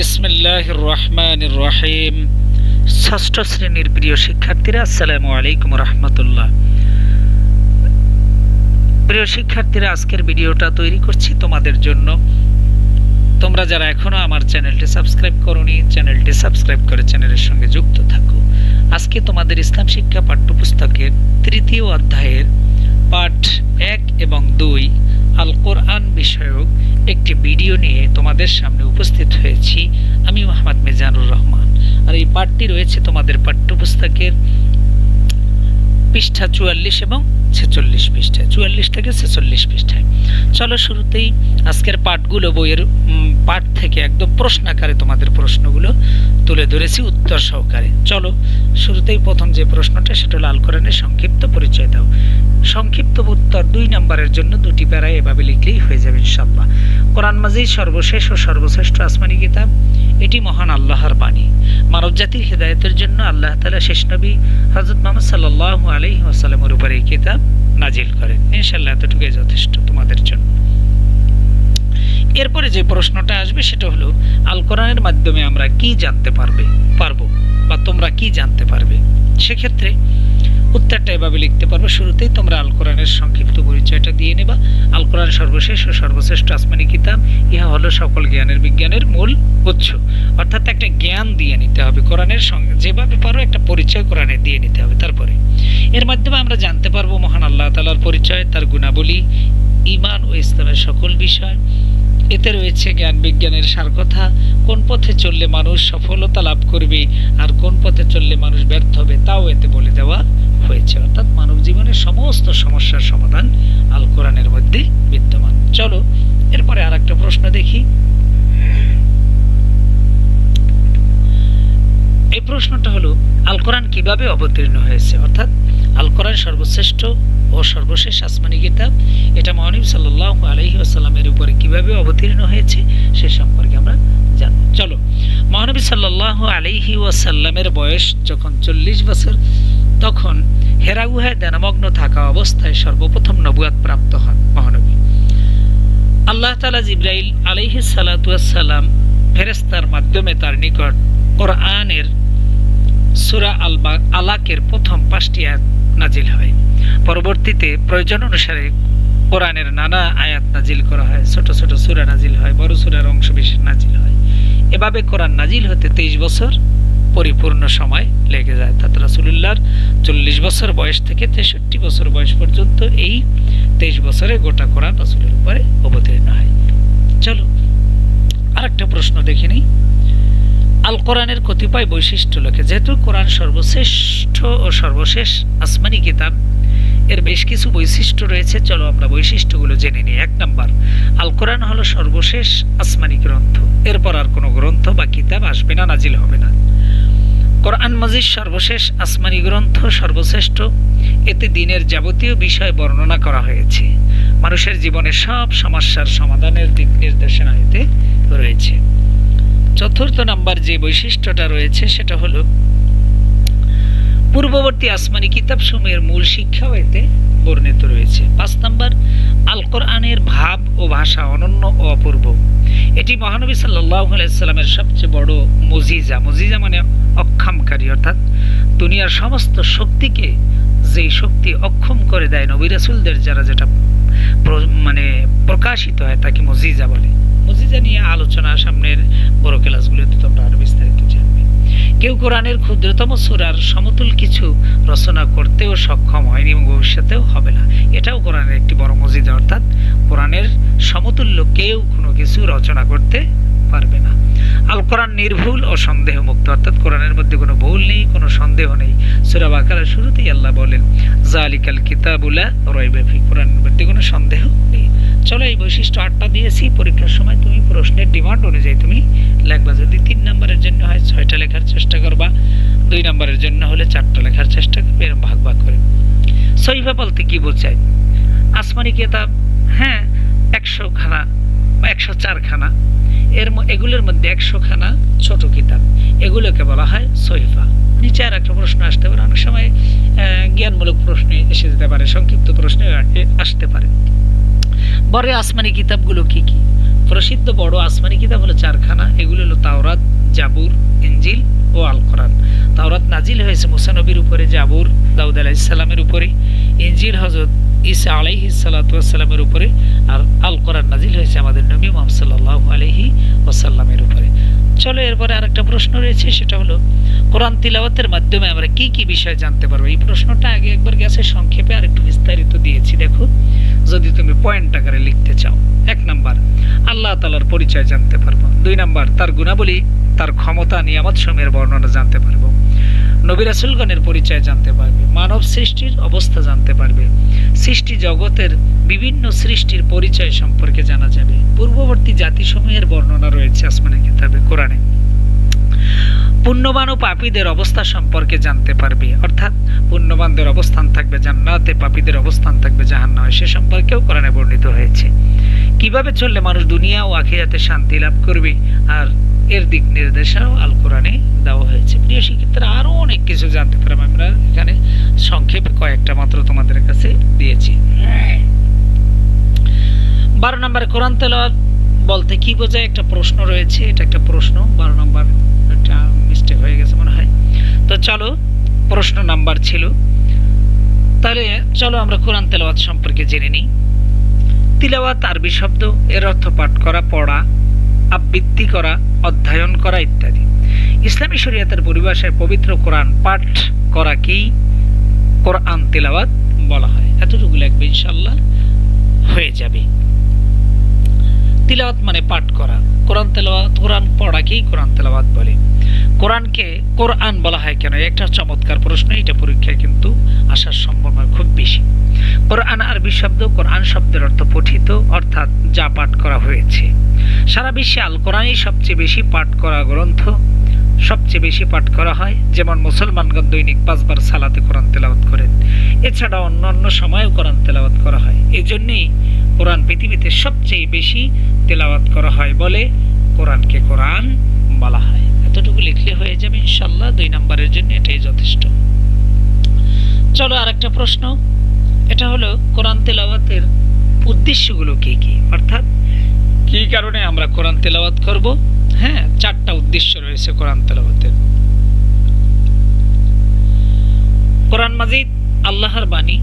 বিসমিল্লাহির রহমানির রহিম। ষষ্ঠ শ্রেণীর প্রিয় শিক্ষার্থীরা, আসসালামু আলাইকুম রহমতুল্লাহ। প্রিয় শিক্ষার্থীরা, আজকের ভিডিওটা তৈরি করছি তোমাদের জন্য। তোমরা যারা এখনো আমার চ্যানেলটি সাবস্ক্রাইব করোনি, চ্যানেলটি সাবস্ক্রাইব করে চ্যানেলের সঙ্গে যুক্ত থাকো। আজকে তোমাদের ইসলাম শিক্ষা পাঠ্যপুস্তকের তৃতীয় অধ্যায়ের পাঠ 1 এবং 2 আল কোরআন বিষয়ক একটি ভিডিও নিয়ে তোমাদের সামনে উপস্থিত হয়েছি। আমি মোহাম্মদ মিজানুর রহমান। আর এই পাঠটি রয়েছে তোমাদের পাঠ্যপুস্তকের পৃষ্ঠা 44 এবং 46 পৃষ্ঠায়, 44 থেকে 46 পৃষ্ঠায়। চলো শুরুতেই আজকের পাঠগুলো, বইয়ের পাঠ থেকে একদম প্রশ্ন আকারে তোমাদের প্রশ্নগুলো তুলে ধরেছি উত্তর সহকারে। চলো শুরুতেই প্রথম যে প্রশ্নটা, সেটা হলো আল কোরআনের সংক্ষিপ্ত পরিচয় দাও। সংক্ষিপ্ত উত্তর 2 নম্বরের জন্য 2টি প্যারায় এভাবে লিখলেই হয়ে যাবে ইনশাআল্লাহ। কোরআন মাজিদ সর্বশেষ ও সর্বশ্রেষ্ঠ আসমানি কিতাব। এটি মহান আল্লাহর বাণী। মানবজাতির হিদায়াতের জন্য আল্লাহ তাআলা শেষ নবী হযরত মুহাম্মদ সাল্লাল্লাহু আলাইহি ওয়াসাল্লামের উপর এই কিতাব নাজিল করেন। ইনশাআল্লাহ এতটুকুই যথেষ্ট তোমাদের জন্য। এরপরে যে প্রশ্নটা আসবে সেটা হলো আল কোরআনের মাধ্যমে আমরা কি জানতে পারবো বা তোমরা কি জানতে পারবে। সেক্ষেত্রে উত্তরটা এভাবে লিখতে পারবে। শুরুতেই তোমরা আল কোরআনের সংক্ষিপ্ত পরিচয়টা দিয়ে নেবা। আল কোরআন সর্বশেষ ও সর্বশ্রেষ্ঠ আসমানি কিতাব। ইহা হলো সকল বিজ্ঞানের মূল উৎস। অর্থাৎ একটা জ্ঞান দিয়ে নিতে হবে কোরআনের সঙ্গে, যেভাবে পারো একটা পরিচয় কোরআনে দিয়ে নিতে হবে। তারপরে এর মাধ্যমে আমরা জানতে পারবো মহান আল্লাহ তাআলার পরিচয়, তার গুণাবলী, ঈমান ও ইসলামের সকল বিষয়। এতে রয়েছে জ্ঞান বিজ্ঞানের সারকথা, কোন পথে চললে মানুষ সফলতা লাভ করবে আর কোন পথে চললে মানুষ ব্যর্থ হবে তাও এতে বলে দেওয়া হয়েছে। অর্থাৎ মানব জীবনের সমস্ত সমস্যার সমাধান আল কোরআনের মধ্যে বিদ্যমান। চলো এরপরে আর একটা প্রশ্ন দেখি। এই প্রশ্নটা হলো আল কোরআন কিভাবে অবতীর্ণ হয়েছে। অর্থাৎ আল কোরআন সর্বশ্রেষ্ঠ ও সর্বশেষ আসমানি কিতাব, এটা মহানবী সাল্লাল্লাহু আলাইহি ওয়াসাল্লামের উপরে কিভাবে অবতীর্ণ হয়েছে সে সম্পর্কে আমরা জানব। চলো, মহানবী সাল্লাল্লাহু আলাইহি ওয়াসাল্লামের বয়স যখন 40 বছর, তখন হেরা গুহায় ধ্যানমগ্ন থাকা অবস্থায় সর্বপ্রথম নবুয়ত প্রাপ্ত হন মহানবী। আল্লাহ তাআলা জিবরাইল আলাইহিস সালাতু ওয়াস সালাম ফেরেশতার মাধ্যমে তার নিকট কোরআনের সূরা আলাকের প্রথম 5টি আয়াত নাজিল হয়। পরবর্তীতে প্রয়োজন অনুসারে কোরআনের নানা আয়াত নাজিল করা হয়। ছোট ছোট সূরা নাজিল হয়, বড় সূরার অংশ বিশেষ নাজিল হয়। এভাবে কোরআন নাজিল হতে 23 বছর পরিপূর্ণ সময় লেগে যায়। অর্থাৎ রাসূলুল্লাহর 40 বছর বয়স থেকে 63 বছর বয়স পর্যন্ত এই 23 বছরে গোটা কোরআন রাসূলের উপরে অবতীর্ণ হয়। চলো আরেকটা প্রশ্ন দেখে নিই। আল কোরআনের কতিপয় বৈশিষ্ট্য লেখে। যেহেতু কোরআন সর্বশ্রেষ্ঠ ও সর্বশেষ আসমানি কিতাব, এর বেশ কিছু বৈশিষ্ট্য রয়েছে। চলো আমরা বৈশিষ্ট্যগুলো জেনে নিই। 1 নম্বর, আল কোরআন হলো সর্বশেষ আসমানি গ্রন্থ। এরপর আর কোনো গ্রন্থ বা কিতাব আসবে না, নাজিল হবে না। কোরআন মাজিদ সর্বশেষ আসমানি গ্রন্থ, সর্বশ্রেষ্ঠ। এতে দ্বীনের যাবতীয় বিষয় বর্ণনা করা হয়েছে। মানুষের জীবনের সব সমস্যার সমাধানের দিক নির্দেশনা এতে রয়েছে। চতুর্থ নাম্বার যে বৈশিষ্ট্যটা রয়েছে সেটা হলো পূর্ববর্তী আসমানি কিতাবসমূহের মূল শিক্ষাও এতে বর্ণিত রয়েছে। 5 নাম্বার, আল কোরআনের ভাব ও ভাষা অনন্য ও অপূর্ব। এটি মহানবী সাল্লাল্লাহু আলাইহি সাল্লামের সবচেয়ে বড় মুজিজা। মুজিজা মানে অক্ষমকারী, অর্থাৎ দুনিয়ার সমস্ত শক্তিকে যেই শক্তি অক্ষম করে দেয় নবী রাসূলদের যারা যেটা মানে প্রকাশিত হয় তাকে মুজিজা বলে। মুজিজা নিয়ে আলোচনা সামনের বড় ক্লাসগুলোতে তোমরা আরো বিস্তারিত জানবে। কেউ কোরআনের ক্ষুদ্রতম সূরার সমতুল কিছু রচনা করতেও সক্ষম হয়নি এবং ভবিষ্যতেও হবে না। এটাও কোরআনের একটি বড় মুজিজা। অর্থাৎ কোরআনের সমতুল্য কেউ কোনো কিছু রচনা করতে পারবে না। আল কোরআন নির্ভুল ও সন্দেহ মুক্ত। অর্থাৎ কোরআনের মধ্যে কোনো ভুল নেই, কোনো সন্দেহ নেই। সূরা বাকারার শুরুতেই আল্লাহ বলেন যালিকাল কিতাবু লা রাইবা ফি, কোরআনের মধ্যে কোনো সন্দেহ নেই। চলো এই বৈশিষ্ট্য 8টা দিয়েছি। পরীক্ষার সময় তুমি প্রশ্নের ডিমান্ড অনুযায়ী তুমি লিখবা। যদি 3 নম্বরের জন্য হয় 6টা লেখার চেষ্টা করবা, 2 নম্বরের জন্য হলে 4টা লেখার চেষ্টা করবে, এরকম ভাগ ভাগ করে। সহিফা বলতে কি বোঝায়? আসমানি কিতাব, হ্যাঁ, 100 খানা বা 104 খানা। এগুলোর মধ্যে 100 খানা ছোট কিতাব, এগুলোকে বলা হয় সহিফা। নিচে আর একটা প্রশ্ন আসতে পারে, অনেক সময় জ্ঞানমূলক প্রশ্ন এসে যেতে পারে, সংক্ষিপ্ত প্রশ্ন আসতে পারে। বড় আসমানি কিতাবগুলো কি কি? প্রসিদ্ধ বড় আসমানি কিতাব হলো চারখানা। এগুলো হলো তাওরাত, জাবুর, ইনজিল ও আল কোরআন। তাওরাত নাজিল হয়েছে মুসা নবীর উপরে, জাবুর দাউদ আলাইহিস সালামের উপরে, ইনজিল হযরত ঈসা আলাইহিস সালাতু ওয়াস সালামের উপরে, আর আল কোরআন নাজিল হয়েছে আমাদের নবী মুহাম্মদ সাল্লাল্লাহু আলাইহি ওয়াসাল্লামের উপরে। চলো এরপরে আরেকটা প্রশ্ন রয়েছে, সেটা হলো কোরআন তিলাওয়াতের মাধ্যমে আমরা কি কি বিষয় জানতে পারবো? এই প্রশ্নটা আগে একবার গেছে, সংক্ষেপে আর একটু বিস্তারিত দিয়েছি, দেখো যদি তুমি পয়েন্ট আকারে লিখতে চাও। 1 নাম্বার, আল্লাহ তাআলার পরিচয় জানতে পারবো। 2 নাম্বার, তার গুণাবলী, তার ক্ষমতা, নিয়ামত সমূহের বর্ণনা জানতে পারবো। নবী রাসূলগণের পরিচয় জানতে পারবে। মানব সৃষ্টির অবস্থা জানতে পারবে। সৃষ্টি জগতের বিভিন্ন সৃষ্টির পরিচয় সম্পর্কে জানা যাবে। পূর্ববর্তী জাতিসমূহের বর্ণনা রয়েছে আসমানি কিতাবে, কোরআনে। পুণ্যবান ও পাপীদের অবস্থা সম্পর্কে জানতে পারবে, অর্থাৎ পুণ্যবানদের অবস্থান থাকবে জান্নাতে, পাপীদের অবস্থান থাকবে জাহান্নামে, সে সম্পর্কেও কোরআনে বর্ণিত হয়েছে। কিভাবে চললে মানুষ দুনিয়া ও আখিরাতে শান্তি লাভ করবে, আর এর দিক নির্দেশনাও আল কোরআনে দেওয়া হয়েছে। প্রিয় শিক্ষার্থীরা, আরো অনেক কিছু জানতে পারবে, আমরা এখানে সংক্ষেপে কয়েকটা মাত্র তোমাদের কাছে দিয়েছি। 12 নম্বরে কোরআন তেলাওয়াত বলতে কি বোঝায় একটা প্রশ্ন রয়েছে, এটা একটা প্রশ্ন। 12 নম্বর একটা মিস্টেক হয়ে গেছে মনে হয়। তো চলো, প্রশ্ন নাম্বার ছিল, তাহলে চলো আমরা কোরআন তেলাওয়াত সম্পর্কে জেনে নিই। তিলাওয়াত আরবি শব্দ, এর অর্থ পাঠ করা, পড়া, আবৃত্তি করা, অধ্যয়ন করা ইত্যাদি। ইসলামী শরীয়তের পরিভাষায় পবিত্র কোরআন পাঠ করা কি কোরআন তিলাওয়াত বলা হয়। এতটুকু লিখবে, ইনশাআল্লাহ হয়ে যাবে। তিলাওয়াত মানে পাঠ করা, কোরআন তেলাওয়াত, কোরআন পড়াকেই কোরআন তেলাওয়াত বলে। কোরআনকে কোরআন বলা হয় কেন? একটা চমৎকার প্রশ্ন, এটা পরীক্ষায় কিন্তু আসার সম্ভাবনা খুব বেশি। কোরআন আরবি শব্দ, কোরআন শব্দের অর্থ পঠিত, অর্থাৎ যা পাঠ করা হয়েছে। সারা বিশ্বে আল কোরআনই সবচেয়ে বেশি পাঠ করা গ্রন্থ, সবচেয়ে বেশি পাঠ করা হয়। যেমন মুসলমানগণ দৈনিক 5 বার সালাতে কোরআন তেলাওয়াত করেন। এছাড়া অন্যান্য সময়েও কোরআন তেলাওয়াত করা হয়। এই জন্যই কোরআন পৃথিবীতে সবচেয়ে বেশি তেলাওয়াত করা হয় বলে কোরআনকে কোরআন বলা হয়। এতটুকু লিখলে হয়ে যাবে ইনশাআল্লাহ। 2 নম্বরের জন্য এটাই যথেষ্ট। চলো আরেকটা প্রশ্ন, এটা হলো কোরআন তেলাওয়াতের উদ্দেশ্যগুলো কি কি, অর্থাৎ কি কারণে আমরা কোরআন তেলাওয়াত করব? হ্যাঁ, 4টা উদ্দেশ্য রয়েছে কোরআন তেলাওয়াতের। কোরআন মাজিদ আল্লাহর বাণী,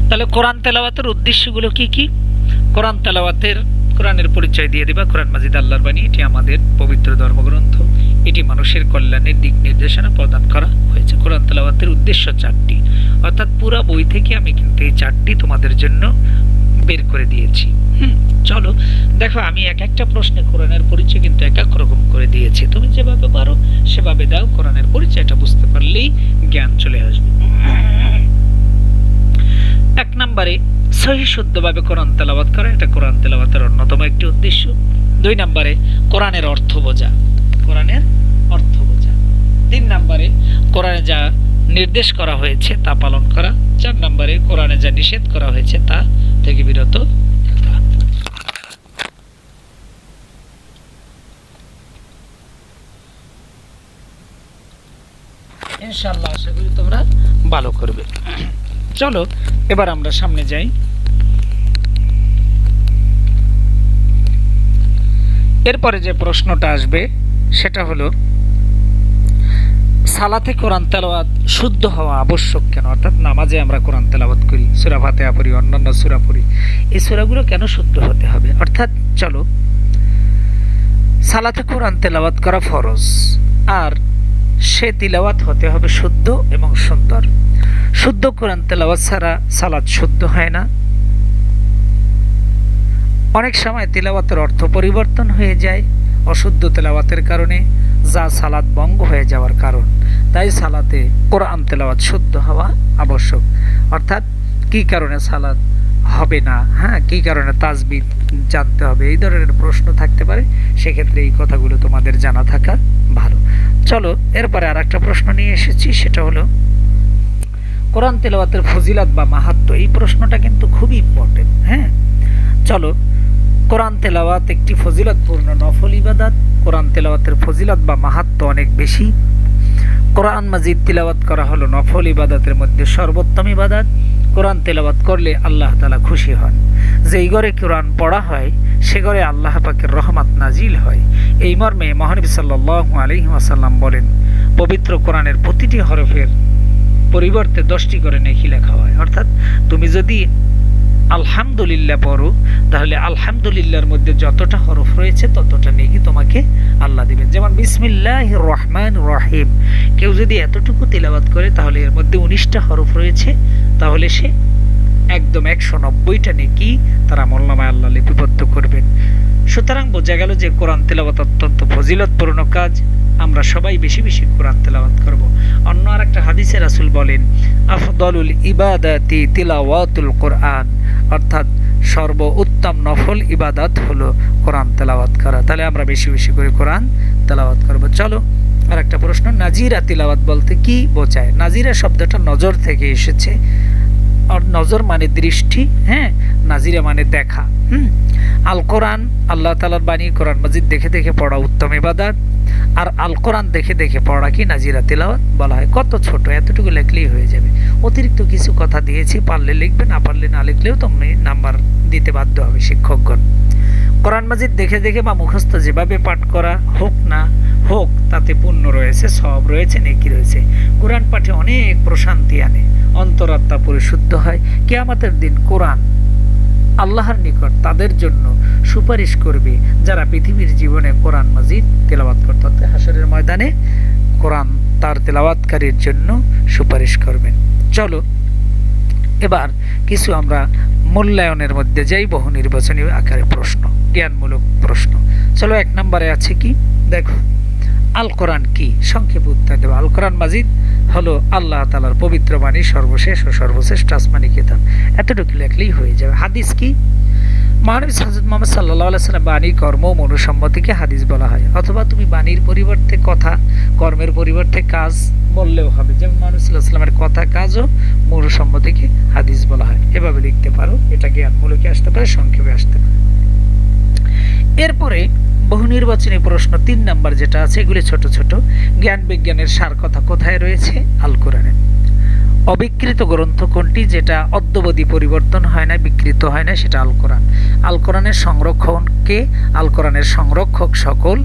তাহলে কোরআন তেলাওয়াতের উদ্দেশ্যগুলো কি কি? কোরআন তেলাওয়াতের, কোরআনের পরিচয় দিয়ে দিবা। কোরআন মাজিদ আল্লাহর বাণী, এটি আমাদের পবিত্র ধর্মগ্রন্থ, এটি মানুষের কল্যাণের দিক নির্দেশনা প্রদান করা হয়েছে। কোরআন তেলাওয়াতের উদ্দেশ্য 4টি, অর্থাৎ পুরো বই থেকে আমি কিন্তু এই 4টি তোমাদের জন্য বের করে দিয়েছি। চলো দেখো, আমি এক একটা প্রশ্নে কোরআনের পরিচয় কিন্তু এক এক রকম করে দিয়েছি। তুমি যেভাবে পারো সেভাবে দাও, কোরআনের পরিচয়টা বুঝতে পারলেই জ্ঞান চলে আসবে। 1 নম্বরে সহিহ শুদ্ধভাবে কোরআন তেলাওয়াত করা, এটা কোরআন তেলাওয়াতের অন্যতম একটি উদ্দেশ্য। 2 নম্বরে কোরআনের অর্থ বোঝা, কোরআনের অর্থ বোঝা। 3 নম্বরে কোরআনে যা নির্দেশ করা হয়েছে তা পালন করা। 4 নম্বরে কোরআনে যা নিষেধ করা হয়েছে তা থেকে বিরত থাকা। ইনশাআল্লাহ আশা করি তোমরা ভালো করবে। চলো এবার আমরা সামনে যাই। এরপরে যে প্রশ্নটা আসবে সেটা হলো, সালাতে কোরআন তেলাওয়াত শুদ্ধ হওয়া আবশ্যক কেন? অর্থাৎ নামাজে আমরা কোরআন তেলাওয়াত করি, সূরা ফাতিহা পড়ি, অন্যান্য সূরা পড়ি, এই সূরাগুলো কেন শুদ্ধ হতে হবে? অর্থাৎ চলো, সালাতে কোরআন তেলাওয়াত করা ফরজ, আর সে তিলাওয়াত হতে হবে শুদ্ধ এবং সুন্দর। শুদ্ধ কোরআন তেলাওয়াত ছাড়া সালাত শুদ্ধ হয় না। অনেক সময় তিলাওয়াতের অর্থ পরিবর্তন হয়ে যায় অশুদ্ধ তেলাওয়াতের কারণে, যা সালাত ভঙ্গ হয়ে যাওয়ার কারণ। তাই সালাতে কোরআন তেলাওয়াত শুদ্ধ হওয়া আবশ্যক। অর্থাৎ কি কারণে সালাত হবে না, হ্যাঁ, কি কারণে তাসবিহ জানতে হবে, এই ধরনের প্রশ্ন থাকতে পারে। সেক্ষেত্রে এই কথাগুলো তোমাদের জানা থাকা ভালো। চলো এরপরে আর একটা প্রশ্ন নিয়ে এসেছি, সেটা হলো কোরআন তেলাওয়াতের ফজিলত বা মাহাত্ম্য। এই প্রশ্নটা কিন্তু খুবই ইম্পর্টেন্ট। হ্যাঁ, চলো, কোরআন তেলাওয়াত একটি ফজিলতপূর্ণ নফল ইবাদত। কোরআন তেলাওয়াতের ফজিলত বা মাহাত্ম্য অনেক বেশি। কোরআন মাজিদ তিলাওয়াত করা হলো নফল ইবাদতের মধ্যে সর্বোত্তম ইবাদত। কোরআন তেলাওয়াত করলে আল্লাহ তাআলা খুশি হন। যেই ঘরে কোরআন পড়া হয় সে ঘরে আল্লাহ পাকের রহমত নাজিল হয়। এই মর্মে মহানবী সাল্লাল্লাহু আলাইহি ওয়াসাল্লাম বলেন, পবিত্র কোরআনের প্রতিটি হরফের পরিবর্তে 10টি করে নেকি লেখা হয়। অর্থাৎ তুমি যদি আলহামদুলিল্লাহ পড়ো তাহলে আলহামদুলিল্লাহর মধ্যে যতটা হরফ রয়েছে ততটা নেকি তোমাকে আল্লাহ দিবেন। যেমন বিসমিল্লাহির রহমানির রহিম, কেউ যদি এতটুকু তিলাওয়াত করে তাহলে এর মধ্যে 19টা হরফ রয়েছে, তাহলে সে একদম 190টা নেকি তার আমলনামায় আল্লাহ লিপিবদ্ধ করবেন। সুতরাং বোঝা গেল যে কোরআন তেলাওয়াত অত্যন্ত ফজিলতপূর্ণ কাজ। আমরা সবাই বেশি বেশি কোরআন তেলাওয়াত করব। অন্য আরেকটা হাদিসে রাসূল বলেন, আফদলুল ইবাদাতি তিলাওয়াতুল কোরআন, অর্থাৎ সর্ব উত্তম নফল ইবাদত হলো কোরআন তেলাওয়াত করা। তাহলে আমরা বেশি বেশি করে কোরআন তেলাওয়াত করব। চলো আর একটা প্রশ্ন, নাজিরা তিলাওয়াত বলতে কি বোঝায়? নাজিরা শব্দটা নজর থেকে এসেছে। আর নজর মানে দৃষ্টি, হ্যাঁ, নাজিরা মানে দেখা। আল কোরআন আল্লাহ তাআলার বাণী, কোরআন মাজিদ দেখে দেখে পড়া উত্তম ইবাদত। আর আল কোরআন দেখে দেখে পড়া কি নাজিরা তিলাওয়াত বলা হয়। কত ছোট, এতটুকু লিখলেই হয়ে যাবে। অতিরিক্ত কিছু কথা দিয়েছি, পারলে লিখবে, না পারলে না লিখলেও তুমি নাম্বার দিতে বাধ্য হবে শিক্ষকগণ। কোরআন মাজিদ দেখে দেখে বা মুখস্থ যেভাবে পাঠ করা হোক না হোক, তাতে পুণ্য রয়েছে, সওয়াব রয়েছে, নেকি রয়েছে। কোরআন পাঠে অনেক প্রশান্তি আনে, অন্তরাত্মা পরিশুদ্ধ হয়। কিয়ামতের দিন কোরআন আল্লাহর নিকট তাদের জন্য সুপারিশ করবে যারা পৃথিবীর জীবনে কোরআন মাজিদ তেলাওয়াত করত। হাসরের ময়দানে কোরআন তার তেলাওয়াতকারীর জন্য সুপারিশ করবেন। চলো এবার কিছু আমরা মূল্যায়নের মধ্যে যাই, বহু নির্বাচনী আকারে প্রশ্ন, জ্ঞানমূলক প্রশ্ন। চলো 1 নম্বরে আছে কি দেখো, আল কোরআন কি? সংক্ষেপে উত্তর দেব। আল কোরআন মাজিদ হলো আল্লাহ তাআলার পবিত্র বাণী, সর্বশেষ ও সর্বশ্রেষ্ঠ আসমানি কিতাব। এতটুকু লিখলেই হয়ে যাবে। হাদিস কি? মহানবী হযরত মুহাম্মদ সাল্লাল্লাহু আলাইহি ওয়াসাল্লাম বাণী, কর্ম ও মনুসম্মতিকে হাদিস বলা হয়। অথবা তুমি বাণীর পরিবর্তে কথা, কর্মের পরিবর্তে কাজ বললেও হবে। যেমন মহানবী সাল্লাল্লাহু আলাইহি ওয়াসাল্লামের কথা, কাজ ও মনুসম্মতিকে হাদিস বলা হয়। এভাবে লিখতে পারো। এটা জ্ঞানমূলকে আসতে পারে, সংক্ষেপে আসতে পারে। এরপরে বহু নির্বাচনী প্রশ্ন 3 নাম্বার যেটা আছে, এগুলি ছোট ছোট। জ্ঞান বিজ্ঞানের সার কথা কোথায় রয়েছে? আল কোরআনে। অবিকৃত গ্রন্থ কোনটি? যেটা অদ্যবধি পরিবর্তন হয় না, বিকৃত হয় না, সেটা আল কোরআন। আল কোরআনের সংরক্ষণকে, আল কোরআনের সংরক্ষক সকল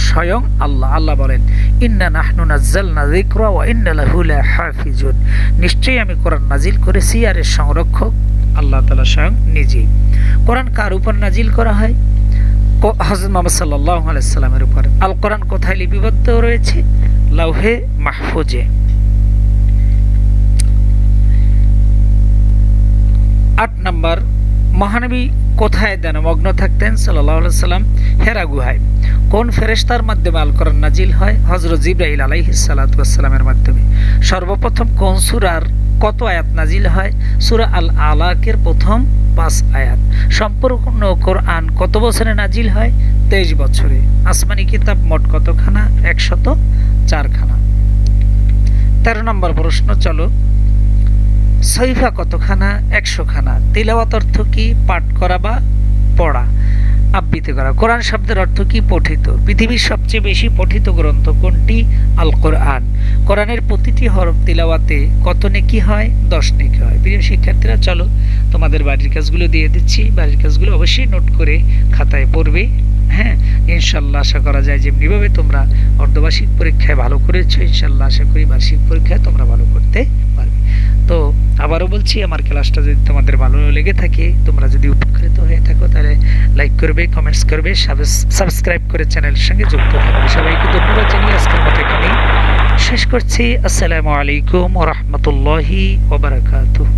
স্বয়ং আল্লাহ। আল্লাহ বলেন, ইন্না নাহনু নাজ্জালনা যিকরা ওয়া ইন্না লাহু লাহাফিজুন, নিশ্চয়ই আমি কোরআন নাজিল করেছি আর এর সংরক্ষক আল্লাহ তাআলা স্বয়ং নিজেই। কোরআন কার উপর নাজিল করা হয়? হযরত মুহাম্মদ সাল্লাল্লাহু আলাইহি ওয়াসাল্লামের উপর। আল কোরআন কোথায় লিপিবদ্ধ রয়েছে? লাউহে মাহফুজে। 8 নাম্বার, মহানবী কোথায় ধ্যানমগ্ন থাকতেন সাল্লাল্লাহু আলাইহি ওয়াসাল্লাম? হেরা গুহায়। কোন ফেরেশতার মাধ্যমে আল কোরআন নাজিল হয়? হযরত জিবরাইল আলাইহিস সালাতু ওয়াস সালামের মাধ্যমে। সর্বপ্রথম কোন সূরার কত আয়াত নাজিল হয়? সূরা আল আলাকের প্রথম 5 আয়াত। সম্পূর্ণ কোরআন কত বছরে নাজিল হয়? 23 বছরে। আসমানি কিতাব মোট কতখানা? 104 খানা। 13 নম্বর প্রশ্ন, চলো, সহিফা কতখানা? 100 খানা। তিলাওয়াত অর্থ কি? পাঠ করা বা পড়া, আবৃত্তি করা। কোরআন শব্দের অর্থ কি? পঠিত। পৃথিবীর সবচেয়ে বেশি পঠিত গ্রন্থ কোনটি? আল কোরআন। কোরআনের প্রতিটি হরফ তিলাওয়াতে কত নেকি হয়? 10 নেকি হয়। প্রিয় শিক্ষার্থীরা, চলো তোমাদের বাড়ির কাজগুলো দিয়ে দিচ্ছি। বাড়ির কাজগুলো অবশ্যই নোট করে খাতায় পড়বে। হ্যাঁ, ইনশাল্লাহ আশা করা যায় যেমনিভাবে তোমরা অর্ধবার্ষিক পরীক্ষায় ভালো করেছো, ইনশাল্লাহ আশা করি বার্ষিক পরীক্ষায় তোমরা ভালো করতে পারবে। তো আবারও বলছি, আমার ক্লাসটা যদি তোমাদের ভালো লেগে থাকে, তোমরা যদি উপকৃত হয়ে থাকো, তাহলে লাইক করবে, কমেন্টস করবে, সাবস্ক্রাইব করে চ্যানেলের সঙ্গে যুক্ত থাকবে। সবাইকে ধন্যবাদ জানিয়ে আজকের মতো এখানেই শেষ করছি। আসসালামু আলাইকুম ওয়া রাহমাতুল্লাহি ওয়া বারাকাতুহু।